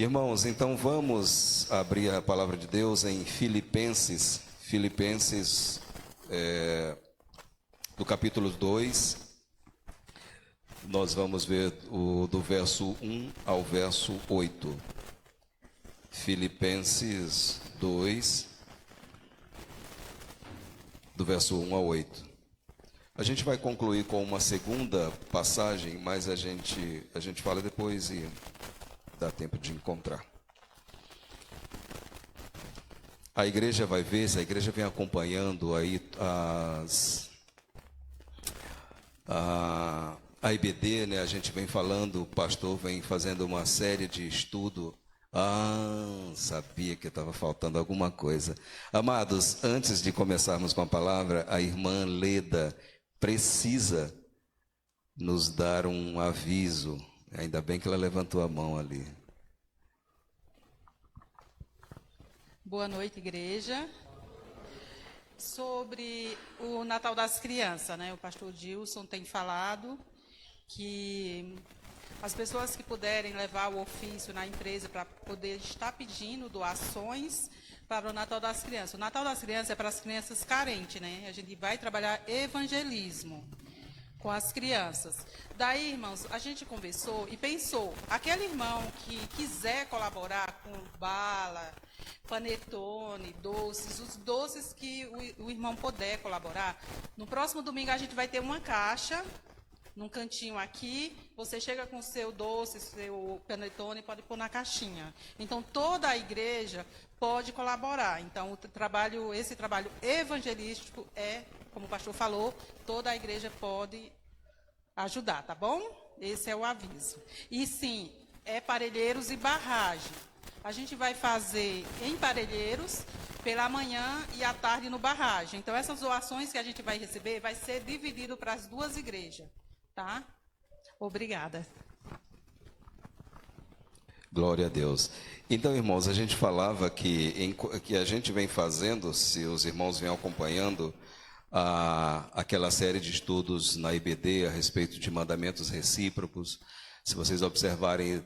Irmãos, então vamos abrir a palavra de Deus em Filipenses, do capítulo 2. Nós vamos ver do verso 1 ao verso 8. Filipenses 2, do verso 1 ao 8. A gente vai concluir com uma segunda passagem, mas a gente fala depois e dá tempo de encontrar. A igreja vai ver, se a igreja vem acompanhando aí a IBD, né? A gente vem falando, o pastor vem fazendo uma série de estudo. Sabia que estava faltando alguma coisa. Amados, antes de começarmos com a palavra, a irmã Leda precisa nos dar um aviso. Ainda bem que ela levantou a mão ali. Boa noite, igreja. Sobre o Natal das Crianças, né? O pastor Gilson tem falado que as pessoas que puderem levar o ofício na empresa para poder estar pedindo doações para o Natal das Crianças. O Natal das Crianças é para as crianças carentes, né? A gente vai trabalhar evangelismo com as crianças. Daí, irmãos, a gente conversou e pensou, aquele irmão que quiser colaborar com bala, panetone, doces, os doces que o irmão puder colaborar, no próximo domingo a gente vai ter uma caixa, num cantinho aqui, você chega com o seu doce, seu panetone, pode pôr na caixinha. Então, toda a igreja pode colaborar. Então, esse trabalho evangelístico é, como o pastor falou, toda a igreja pode ajudar, tá bom? Esse é o aviso. E sim, é Parelheiros e Barragem. A gente vai fazer em Parelheiros, pela manhã e à tarde no Barragem. Então, essas doações que a gente vai receber vai ser dividido para as duas igrejas, tá? Obrigada. Glória a Deus. Então, irmãos, a gente falava que a gente vem fazendo, se os irmãos vêm acompanhando, aquela série de estudos na IBD a respeito de mandamentos recíprocos. Se vocês observarem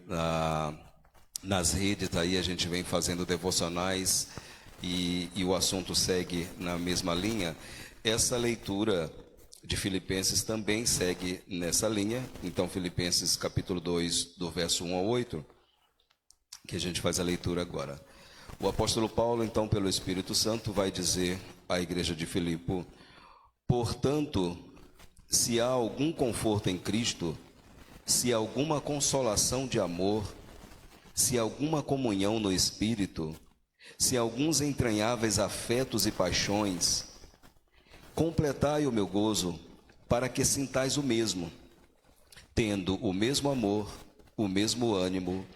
nas redes, aí a gente vem fazendo devocionais e o assunto segue na mesma linha. Essa leitura de Filipenses também segue nessa linha. Então, Filipenses capítulo 2, do verso 1 ao 8, que a gente faz a leitura agora. O apóstolo Paulo, então, pelo Espírito Santo, vai dizer à igreja de Filipe: portanto, se há algum conforto em Cristo, se há alguma consolação de amor, se há alguma comunhão no Espírito, se há alguns entranháveis afetos e paixões, completai o meu gozo, para que sintais o mesmo, tendo o mesmo amor, o mesmo ânimo,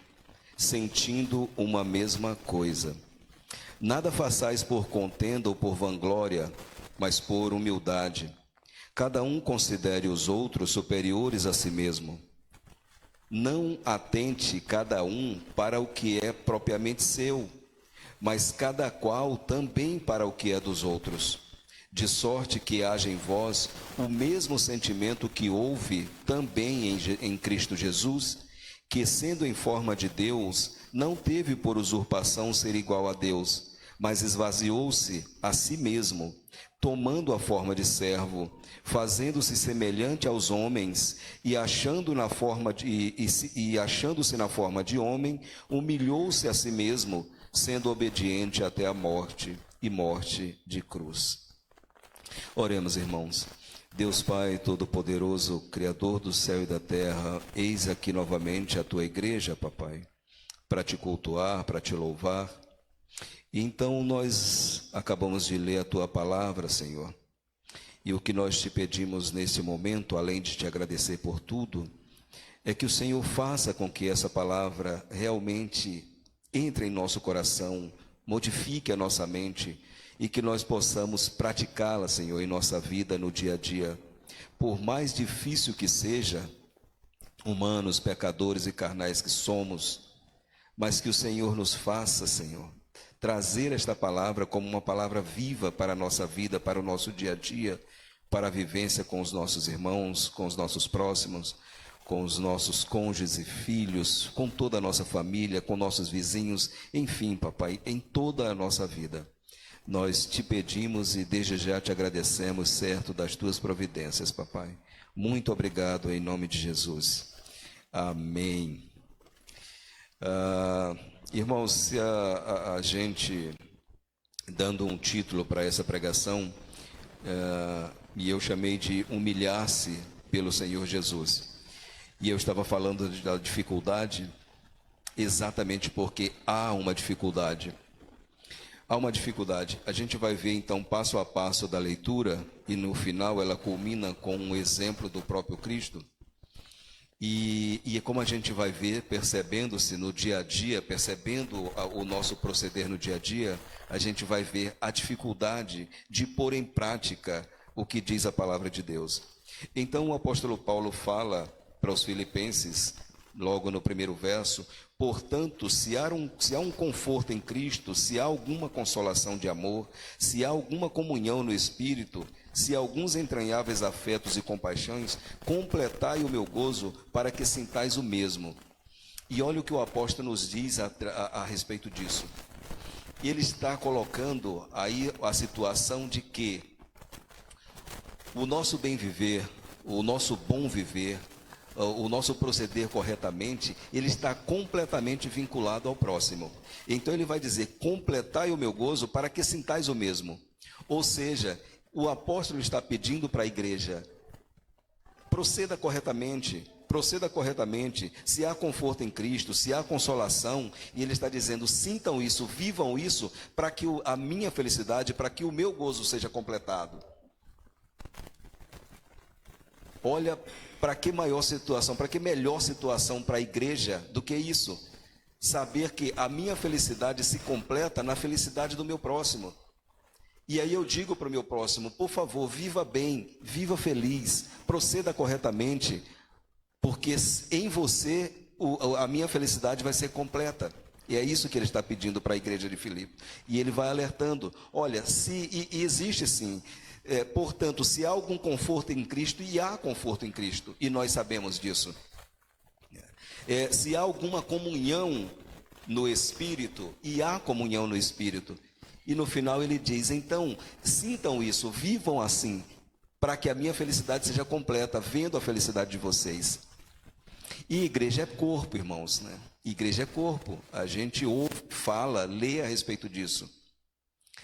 sentindo uma mesma coisa. Nada façais por contenda ou por vanglória, mas por humildade. Cada um considere os outros superiores a si mesmo. Não atente cada um para o que é propriamente seu, mas cada qual também para o que é dos outros. De sorte que haja em vós o mesmo sentimento que houve também em Cristo Jesus, que, sendo em forma de Deus, não teve por usurpação ser igual a Deus, mas esvaziou-se a si mesmo, tomando a forma de servo, fazendo-se semelhante aos homens, e achando-se na forma de homem, humilhou-se a si mesmo, sendo obediente até a morte, e morte de cruz. Oremos, irmãos. Deus Pai Todo-Poderoso, Criador do céu e da terra, eis aqui novamente a Tua igreja, papai, para Te cultuar, para Te louvar. E então nós acabamos de ler a Tua palavra, Senhor. E o que nós Te pedimos nesse momento, além de Te agradecer por tudo, é que o Senhor faça com que essa palavra realmente entre em nosso coração, modifique a nossa mente, e que nós possamos praticá-la, Senhor, em nossa vida, no dia a dia. Por mais difícil que seja, humanos, pecadores e carnais que somos, mas que o Senhor nos faça, Senhor, trazer esta palavra como uma palavra viva para a nossa vida, para o nosso dia a dia, para a vivência com os nossos irmãos, com os nossos próximos, com os nossos cônjuges e filhos, com toda a nossa família, com nossos vizinhos, enfim, papai, em toda a nossa vida. Nós te pedimos e desde já te agradecemos, certo, das tuas providências, papai. Muito obrigado em nome de Jesus. Amém. Irmãos, se a gente, dando um título para essa pregação, e eu chamei de humilhar-se pelo Senhor Jesus. E eu estava falando da dificuldade exatamente porque há uma dificuldade. Há uma dificuldade. A gente vai ver então passo a passo da leitura e no final ela culmina com um exemplo do próprio Cristo. E como a gente vai ver, percebendo-se no dia a dia, percebendo o nosso proceder no dia a dia, a gente vai ver a dificuldade de pôr em prática o que diz a palavra de Deus. Então o apóstolo Paulo fala para os filipenses, logo no primeiro verso: portanto, se há um conforto em Cristo, se há alguma consolação de amor, se há alguma comunhão no Espírito, se há alguns entranháveis afetos e compaixões, completai o meu gozo para que sintais o mesmo. E olha o que o apóstolo nos diz a respeito disso. Ele está colocando aí a situação de que o nosso bem viver, o nosso bom viver, o nosso proceder corretamente, ele está completamente vinculado ao próximo. Então ele vai dizer: completai o meu gozo para que sintais o mesmo. Ou seja, o apóstolo está pedindo para a igreja: proceda corretamente, se há conforto em Cristo, se há consolação, e ele está dizendo: sintam isso, vivam isso, para que a minha felicidade, para que o meu gozo seja completado. Olha, para que maior situação, para que melhor situação para a igreja do que isso? Saber que a minha felicidade se completa na felicidade do meu próximo. E aí eu digo para o meu próximo: por favor, viva bem, viva feliz, proceda corretamente, porque em você a minha felicidade vai ser completa. E é isso que ele está pedindo para a igreja de Filipe. E ele vai alertando: olha, e existe sim. Portanto, se há algum conforto em Cristo, e há conforto em Cristo, e nós sabemos disso. Se há alguma comunhão no Espírito, e há comunhão no Espírito. E no final ele diz: então, sintam isso, vivam assim, para que a minha felicidade seja completa, vendo a felicidade de vocês. E igreja é corpo, irmãos, né? Igreja é corpo. A gente ouve, fala, lê a respeito disso.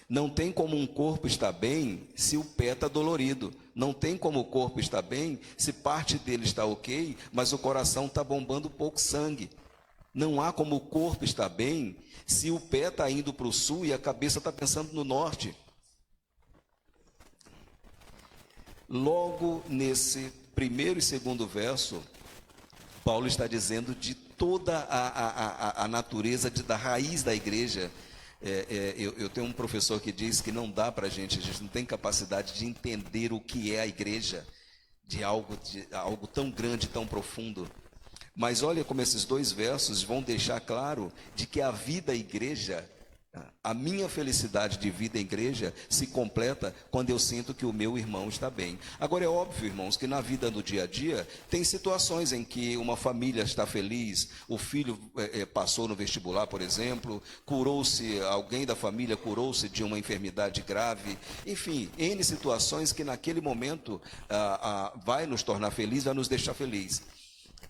Não tem como um corpo estar bem se o pé está dolorido. Não tem como o corpo estar bem se parte dele está ok, mas o coração está bombando pouco sangue. Não há como o corpo estar bem se o pé está indo para o sul e a cabeça está pensando no norte. Logo nesse primeiro e segundo verso, Paulo está dizendo de toda a natureza, da raiz da igreja. Eu tenho um professor que diz que não dá para a gente não tem capacidade de entender o que é a igreja, de algo tão grande, tão profundo. Mas olha como esses dois versos vão deixar claro de que a vida igreja, a minha felicidade de vida em igreja se completa quando eu sinto que o meu irmão está bem. Agora é óbvio, irmãos, que na vida do dia a dia tem situações em que uma família está feliz, o filho passou no vestibular, por exemplo, curou-se, alguém da família curou-se de uma enfermidade grave, enfim, N situações que naquele momento vai nos tornar felizes, vai nos deixar felizes.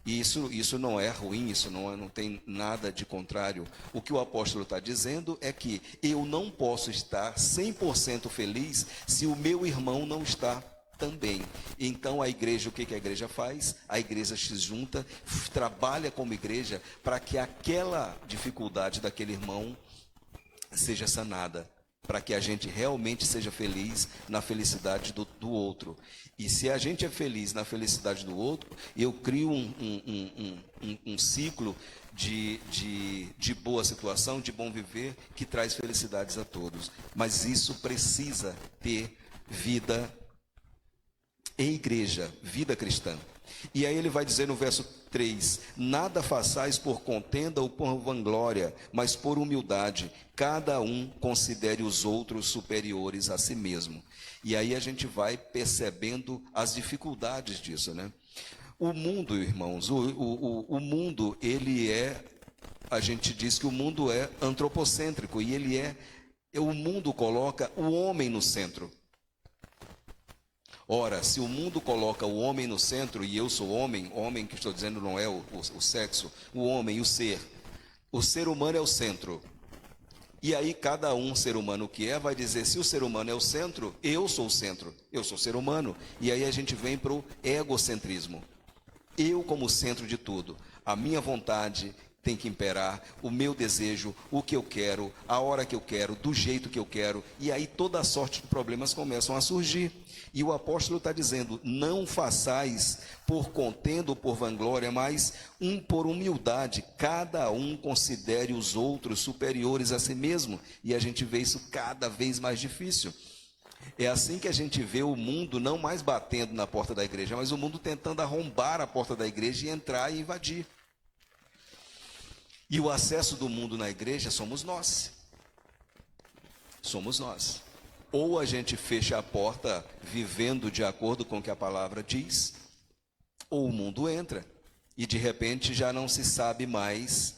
E isso não é ruim, isso não tem nada de contrário. O que o apóstolo está dizendo é que eu não posso estar 100% feliz se o meu irmão não está também. Então a igreja, o que a igreja faz? A igreja se junta, trabalha como igreja para que aquela dificuldade daquele irmão seja sanada, para que a gente realmente seja feliz na felicidade do outro. E se a gente é feliz na felicidade do outro, eu crio um ciclo de boa situação, de bom viver, que traz felicidades a todos. Mas isso precisa ter vida em igreja, vida cristã. E aí ele vai dizer no verso 3: nada façais por contenda ou por vanglória, mas por humildade, cada um considere os outros superiores a si mesmo. E aí a gente vai percebendo as dificuldades disso, né? O mundo, irmãos, o mundo, ele é, a gente diz que o mundo é antropocêntrico, e o mundo coloca o homem no centro. Ora, se o mundo coloca o homem no centro, e eu sou homem, homem que estou dizendo não é o sexo, o homem, o ser humano é o centro. E aí cada ser humano que vai dizer, se o ser humano é o centro, eu sou o centro, eu sou ser humano. E aí a gente vem para o egocentrismo. Eu como centro de tudo, a minha vontade tem que imperar, o meu desejo, o que eu quero, a hora que eu quero, do jeito que eu quero, e aí toda a sorte de problemas começam a surgir. E o apóstolo está dizendo, não façais por contenda ou por vanglória, mas por humildade, cada um considere os outros superiores a si mesmo, e a gente vê isso cada vez mais difícil. É assim que a gente vê o mundo não mais batendo na porta da igreja, mas o mundo tentando arrombar a porta da igreja e entrar e invadir. E o acesso do mundo na igreja somos nós. Somos nós. Ou a gente fecha a porta vivendo de acordo com o que a palavra diz, ou o mundo entra e de repente já não se sabe mais.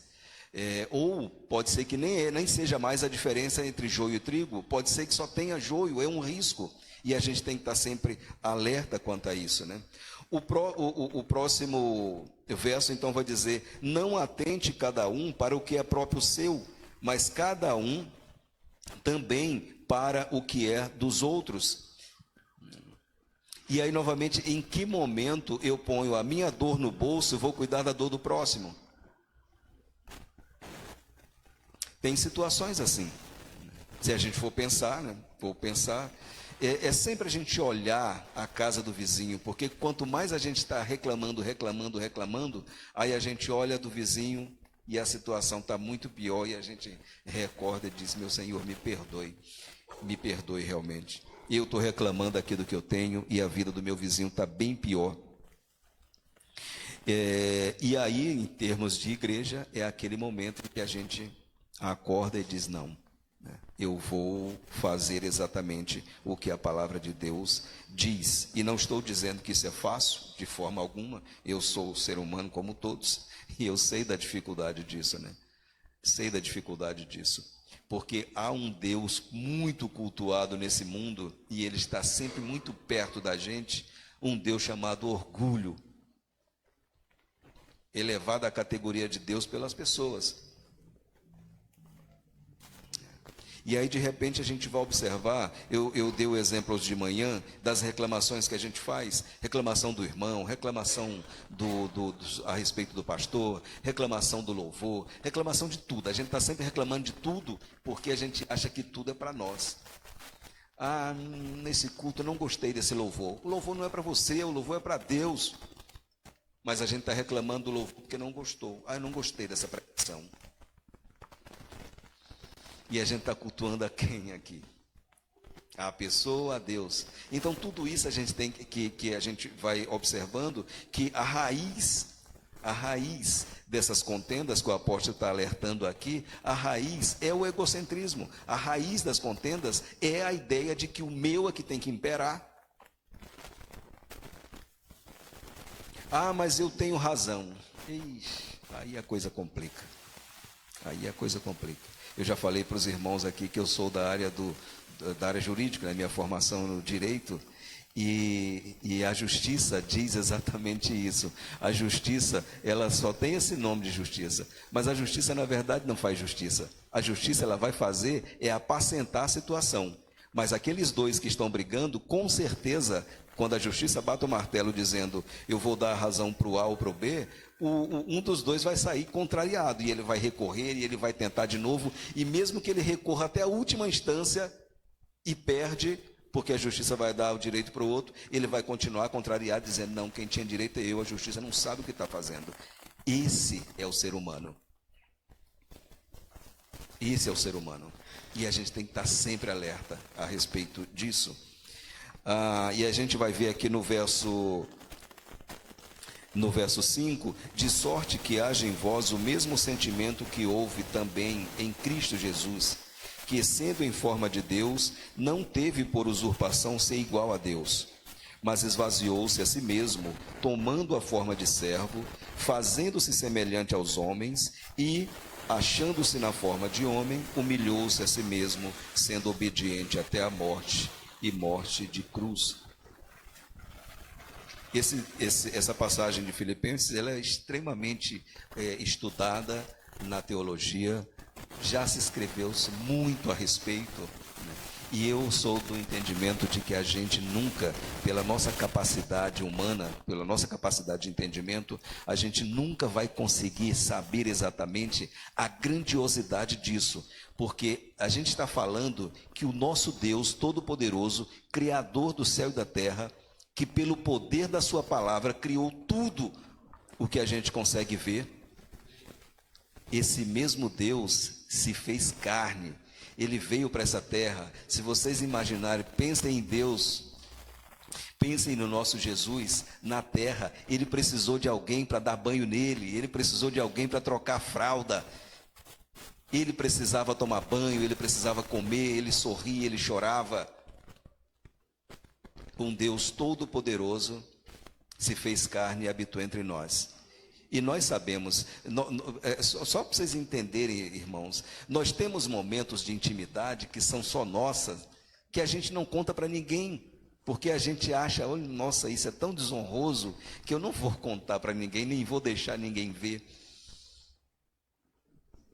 Ou pode ser que nem seja mais a diferença entre joio e trigo, pode ser que só tenha joio, é um risco, e a gente tem que estar sempre alerta quanto a isso, né? O próximo verso então vai dizer, não atente cada um para o que é próprio seu, mas cada um também para o que é dos outros. E aí novamente, em que momento eu ponho a minha dor no bolso e vou cuidar da dor do próximo? Tem situações assim, se a gente for pensar, né? É sempre a gente olhar a casa do vizinho, porque quanto mais a gente está reclamando, aí a gente olha do vizinho e a situação está muito pior, e a gente recorda e diz, meu Senhor, me perdoe realmente. Eu estou reclamando aqui do que eu tenho, e a vida do meu vizinho está bem pior. E aí, em termos de igreja, é aquele momento em que a gente acorda e diz, não, eu vou fazer exatamente o que a palavra de Deus diz. E não estou dizendo que isso é fácil, de forma alguma. Eu sou ser humano como todos, e eu sei da dificuldade disso, né? Sei da dificuldade disso. Porque há um Deus muito cultuado nesse mundo, e ele está sempre muito perto da gente, um Deus chamado orgulho, elevado à categoria de Deus pelas pessoas. E aí, de repente, a gente vai observar, eu dei o exemplo hoje de manhã, das reclamações que a gente faz, reclamação do irmão, reclamação a respeito do pastor, reclamação do louvor, reclamação de tudo. A gente está sempre reclamando de tudo, porque a gente acha que tudo é para nós. Nesse culto eu não gostei desse louvor. O louvor não é para você, o louvor é para Deus. Mas a gente está reclamando do louvor porque não gostou. Eu não gostei dessa pregação. E a gente está cultuando a quem aqui? A pessoa, a Deus. Então tudo isso a gente tem que a gente vai observando que a raiz dessas contendas que o apóstolo está alertando aqui, a raiz é o egocentrismo. A raiz das contendas é a ideia de que o meu é que tem que imperar. Mas eu tenho razão. Aí a coisa complica. Eu já falei para os irmãos aqui que eu sou da área jurídica, na minha formação no direito, e a justiça diz exatamente isso. A justiça, ela só tem esse nome de justiça, mas a justiça na verdade não faz justiça. A justiça ela vai fazer é apacentar a situação. Mas aqueles dois que estão brigando, com certeza, quando a justiça bate o martelo dizendo eu vou dar a razão para o A ou para o B, um dos dois vai sair contrariado, e ele vai recorrer, e ele vai tentar de novo, e mesmo que ele recorra até a última instância e perde, porque a justiça vai dar o direito para o outro, ele vai continuar contrariado, dizendo, não, quem tinha direito é eu, a justiça não sabe o que está fazendo. Esse é o ser humano. Esse é o ser humano. E a gente tem que estar sempre alerta a respeito disso. E a gente vai ver aqui no verso 5, de sorte que haja em vós o mesmo sentimento que houve também em Cristo Jesus, que sendo em forma de Deus, não teve por usurpação ser igual a Deus, mas esvaziou-se a si mesmo, tomando a forma de servo, fazendo-se semelhante aos homens e, achando-se na forma de homem, humilhou-se a si mesmo, sendo obediente até a morte e morte de cruz. Essa passagem de Filipenses, ela é extremamente estudada na teologia, já se escreveu-se muito a respeito, né? E eu sou do entendimento de que a gente nunca, pela nossa capacidade humana, pela nossa capacidade de entendimento, a gente nunca vai conseguir saber exatamente a grandiosidade disso, porque a gente está falando que o nosso Deus Todo-Poderoso, Criador do céu e da terra, que pelo poder da sua palavra criou tudo o que a gente consegue ver, esse mesmo Deus se fez carne. Ele veio para essa terra. Se vocês imaginarem, pensem em Deus, pensem no nosso Jesus na terra. Ele precisou de alguém para dar banho nele, ele precisou de alguém para trocar a fralda, ele precisava tomar banho, ele precisava comer, ele sorria, ele chorava. Um Deus todo-poderoso se fez carne e habitou entre nós. E nós sabemos, só para vocês entenderem, irmãos, nós temos momentos de intimidade que são só nossas, que a gente não conta para ninguém, porque a gente acha, olha, nossa, isso é tão desonroso, que eu não vou contar para ninguém, nem vou deixar ninguém ver.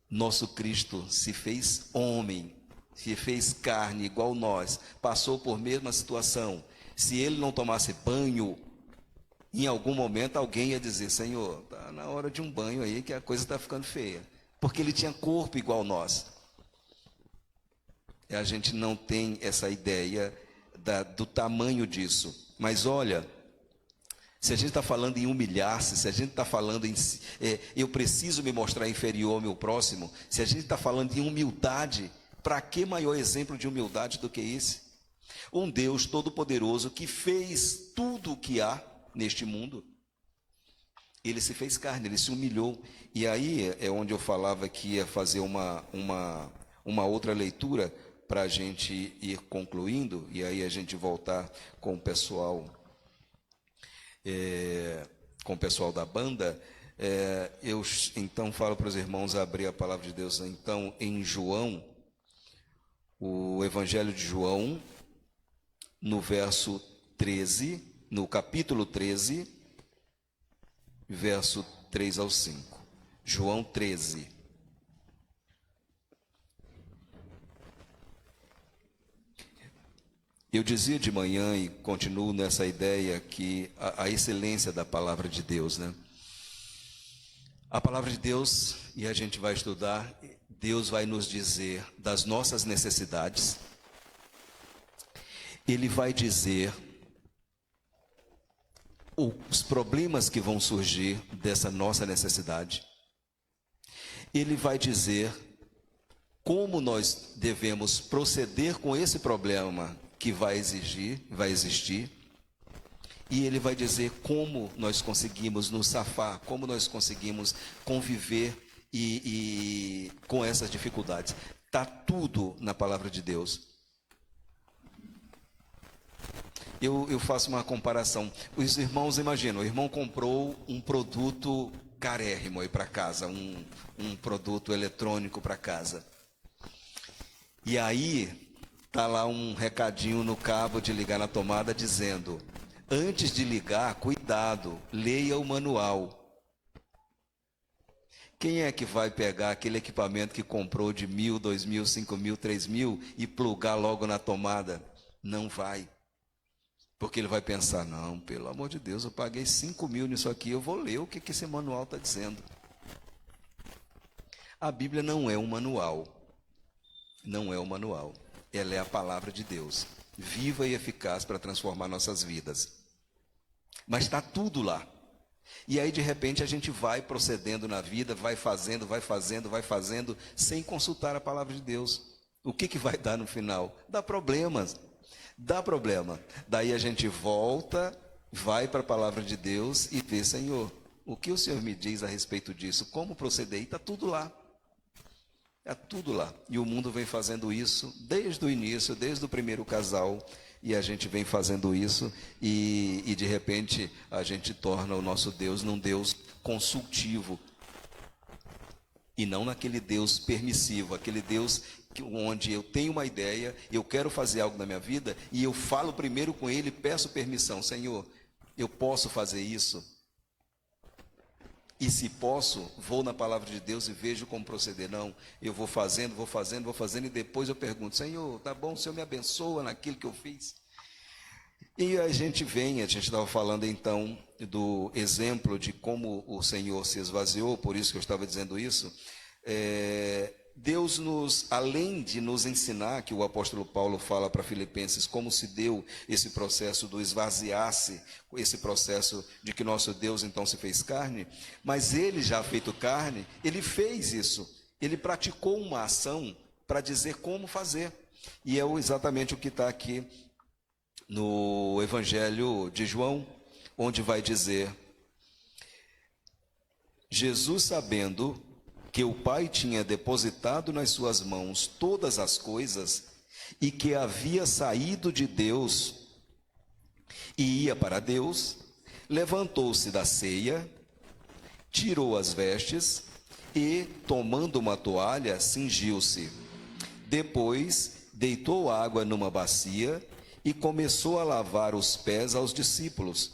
Nosso Cristo se fez homem, se fez carne igual nós, passou por mesma situação. Se ele não tomasse banho, em algum momento alguém ia dizer, Senhor, está na hora de um banho aí que a coisa está ficando feia. Porque ele tinha corpo igual nós. E a gente não tem essa ideia do tamanho disso. Mas olha, se a gente está falando em humilhar-se, se a gente está falando em eu preciso me mostrar inferior ao meu próximo, se a gente está falando em humildade, para que maior exemplo de humildade do que esse? Um Deus todo-poderoso que fez tudo o que há neste mundo, ele se fez carne, ele se humilhou. E aí é onde eu falava que ia fazer uma outra leitura para a gente ir concluindo, e aí a gente voltar com o pessoal da banda. Eu então falo para os irmãos abrir a palavra de Deus então em João, o Evangelho de João, no verso 13, no capítulo 13, verso 3 ao 5. João 13. Eu dizia de manhã e continuo nessa ideia que a excelência da palavra de Deus, né? A palavra de Deus, e a gente vai estudar, Deus vai nos dizer das nossas necessidades. Ele vai dizer os problemas que vão surgir dessa nossa necessidade. Ele vai dizer como nós devemos proceder com esse problema que vai existir. E ele vai dizer como nós conseguimos nos safar, como nós conseguimos conviver com essas dificuldades. Está tudo na palavra de Deus. Eu faço uma comparação. Os irmãos, imaginam, o irmão comprou um produto carérrimo aí para casa, um produto eletrônico para casa. E aí, está lá um recadinho no cabo de ligar na tomada dizendo, antes de ligar, cuidado, leia o manual. Quem é que vai pegar aquele equipamento que comprou de 1.000, 2.000, 5.000, 3.000 e plugar logo na tomada? Não vai. Porque ele vai pensar, não, pelo amor de Deus, eu paguei 5.000 nisso aqui, eu vou ler o que esse manual está dizendo. A Bíblia não é um manual. Não é um manual. Ela é a palavra de Deus, viva e eficaz para transformar nossas vidas. Mas está tudo lá. E aí, de repente, a gente vai procedendo na vida, vai fazendo, sem consultar a palavra de Deus. O que vai dar no final? Dá problemas. Dá problema. Daí a gente volta, vai para a palavra de Deus e vê, Senhor, o que o Senhor me diz a respeito disso? Como proceder? E está tudo lá. É tudo lá. E o mundo vem fazendo isso desde o início, desde o primeiro casal e a gente vem fazendo isso, e de repente a gente torna o nosso Deus num Deus consultivo, e não naquele Deus permissivo, aquele Deus onde eu tenho uma ideia, eu quero fazer algo na minha vida, e eu falo primeiro com Ele, peço permissão: Senhor, eu posso fazer isso? E se posso, vou na palavra de Deus e vejo como proceder. Não, eu vou fazendo, e depois eu pergunto: Senhor, tá bom, o Senhor me abençoa naquilo que eu fiz? E a gente estava falando então do exemplo de como o Senhor se esvaziou, por isso que eu estava dizendo isso. Deus além de nos ensinar, que o apóstolo Paulo fala para Filipenses, como se deu esse processo do esvaziar-se, esse processo de que nosso Deus então se fez carne, mas ele já feito carne, ele fez isso, ele praticou uma ação para dizer como fazer, e é exatamente o que está aqui no Evangelho de João, onde vai dizer: Jesus, sabendo que o Pai tinha depositado nas suas mãos todas as coisas, e que havia saído de Deus e ia para Deus, levantou-se da ceia, tirou as vestes e, tomando uma toalha, cingiu-se. Depois, deitou água numa bacia e começou a lavar os pés aos discípulos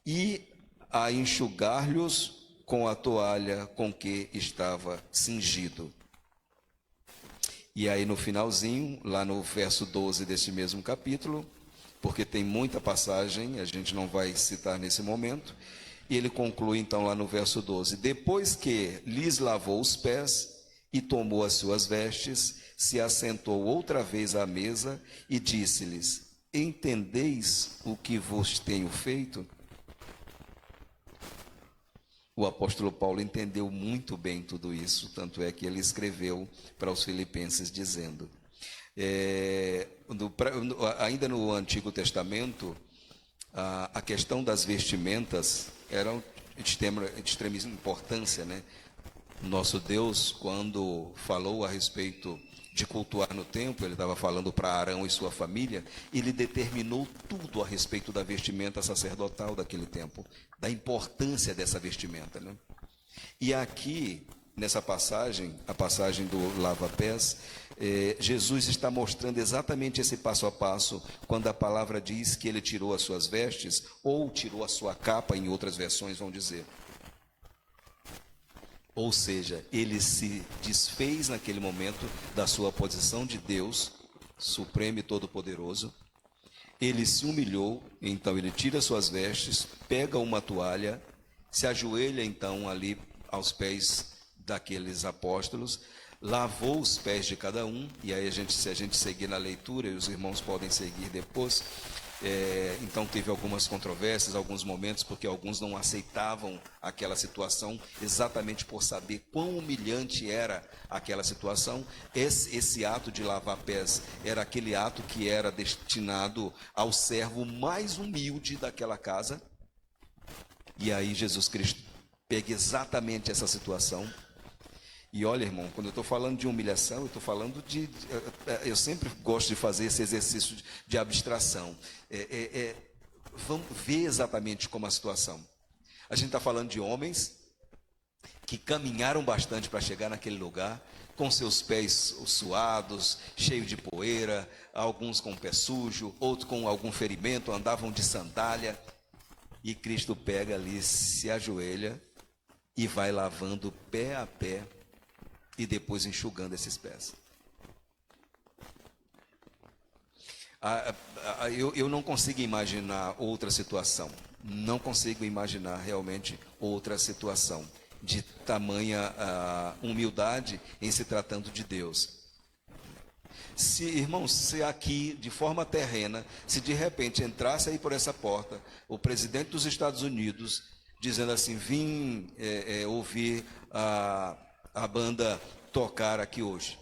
e a enxugar-lhes com a toalha com que estava cingido. E aí no finalzinho, lá no verso 12 deste mesmo capítulo, porque tem muita passagem, a gente não vai citar nesse momento, e ele conclui então lá no verso 12: depois que lhes lavou os pés e tomou as suas vestes, se assentou outra vez à mesa e disse-lhes: entendeis o que vos tenho feito? O apóstolo Paulo entendeu muito bem tudo isso, tanto é que ele escreveu para os Filipenses dizendo, ainda no Antigo Testamento, a questão das vestimentas era de extrema importância, né? Nosso Deus, quando falou a respeito de cultuar no templo, ele estava falando para Arão e sua família, ele determinou tudo a respeito da vestimenta sacerdotal daquele tempo, da importância dessa vestimenta, né? E aqui, nessa passagem, a passagem do lava-pés, Jesus está mostrando exatamente esse passo a passo, quando a palavra diz que ele tirou as suas vestes, ou tirou a sua capa, em outras versões vão dizer. Ou seja, ele se desfez naquele momento da sua posição de Deus, supremo e todo-poderoso. Ele se humilhou, então ele tira suas vestes, pega uma toalha, se ajoelha então ali aos pés daqueles apóstolos, lavou os pés de cada um, e aí se a gente seguir na leitura, e os irmãos podem seguir depois, então teve algumas controvérsias, alguns momentos, porque alguns não aceitavam aquela situação, exatamente por saber quão humilhante era aquela situação. Esse ato de lavar pés era aquele ato que era destinado ao servo mais humilde daquela casa, e aí Jesus Cristo pega exatamente essa situação. E olha, irmão, quando eu estou falando de humilhação, eu estou falando eu sempre gosto de fazer esse exercício de abstração. Vamos ver exatamente como a situação. A gente está falando de homens que caminharam bastante para chegar naquele lugar, com seus pés suados, cheios de poeira, alguns com o pé sujo, outros com algum ferimento, andavam de sandália. E Cristo pega ali, se ajoelha e vai lavando pé a pé, e depois enxugando esses pés. Eu não consigo imaginar outra situação. Não consigo imaginar realmente outra situação de tamanha humildade em se tratando de Deus. Irmãos, se aqui, de forma terrena, se de repente entrasse aí por essa porta o presidente dos Estados Unidos, dizendo assim: vim ouvir a banda tocar aqui hoje,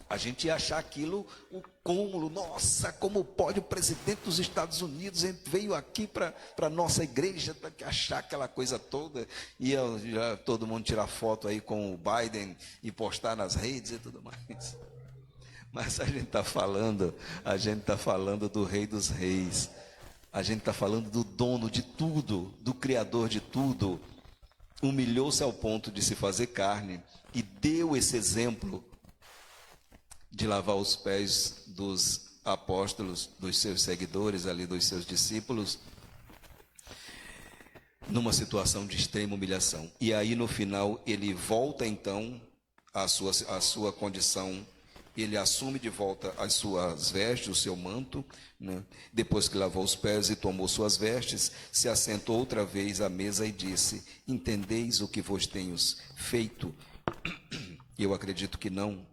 a gente ia achar aquilo o cúmulo. Nossa, como pode o presidente dos Estados Unidos veio aqui para a nossa igreja, achar aquela coisa toda, ia já todo mundo tirar foto aí com o Biden e postar nas redes e tudo mais. Mas a gente está falando do Rei dos Reis. A gente está falando do dono de tudo, do Criador de tudo. Humilhou-se ao ponto de se fazer carne e deu esse exemplo de lavar os pés dos apóstolos, dos seus seguidores ali, dos seus discípulos, numa situação de extrema humilhação. E aí no final ele volta então à sua condição, ele assume de volta as suas vestes, o seu manto, né? Depois que lavou os pés e tomou suas vestes, se assentou outra vez à mesa e disse: entendeis o que vos tenho feito? Eu acredito que não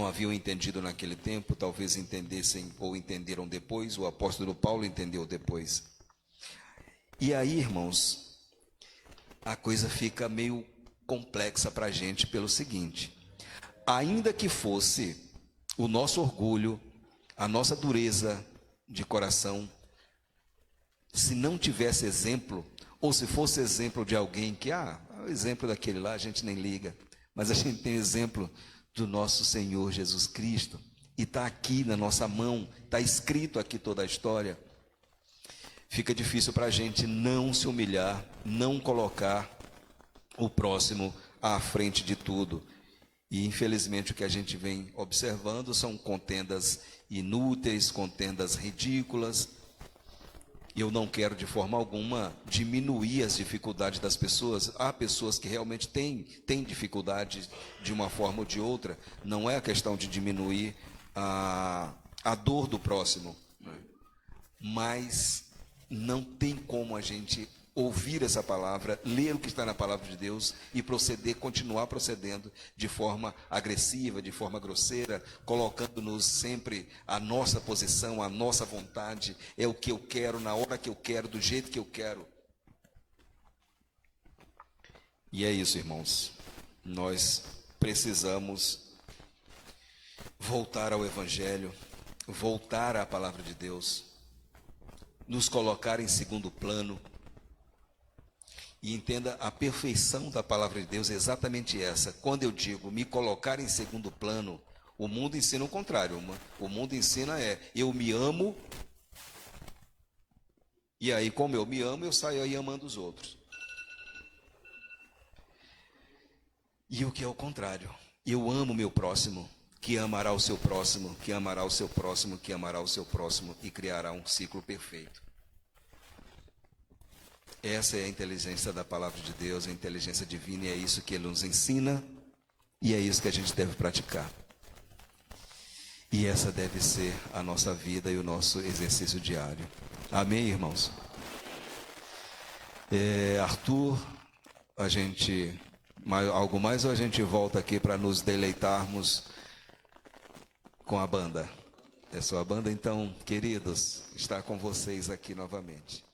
haviam entendido naquele tempo, talvez entendessem ou entenderam depois, o apóstolo Paulo entendeu depois. E aí, irmãos, a coisa fica meio complexa para a gente pelo seguinte: ainda que fosse o nosso orgulho, a nossa dureza de coração, se não tivesse exemplo, ou se fosse exemplo de alguém que, o exemplo daquele lá a gente nem liga, mas a gente tem exemplo do nosso Senhor Jesus Cristo, e está aqui na nossa mão, está escrito aqui toda a história. Fica difícil para a gente não se humilhar, não colocar o próximo à frente de tudo. E infelizmente o que a gente vem observando são contendas inúteis, contendas ridículas. Eu não quero de forma alguma diminuir as dificuldades das pessoas. Há pessoas que realmente têm dificuldade de uma forma ou de outra. Não é a questão de diminuir a dor do próximo. Mas não tem como a gente ouvir essa palavra, ler o que está na palavra de Deus e continuar procedendo de forma agressiva, de forma grosseira, colocando-nos sempre a nossa posição, a nossa vontade, é o que eu quero, na hora que eu quero, do jeito que eu quero. E é isso, irmãos. Nós precisamos voltar ao Evangelho, voltar à palavra de Deus, nos colocar em segundo plano. E entenda, a perfeição da palavra de Deus é exatamente essa. Quando eu digo me colocar em segundo plano, o mundo ensina o contrário. O mundo ensina eu me amo, e aí como eu me amo, eu saio aí amando os outros. E o que é o contrário? Eu amo meu próximo, que amará o seu próximo, que amará o seu próximo, que amará o seu próximo, e criará um ciclo perfeito. Essa é a inteligência da palavra de Deus, a inteligência divina, e é isso que Ele nos ensina, e é isso que a gente deve praticar. E essa deve ser a nossa vida e o nosso exercício diário. Amém, irmãos? Arthur, algo mais, ou a gente volta aqui para nos deleitarmos com a banda? É só a banda? Então, queridos, está com vocês aqui novamente.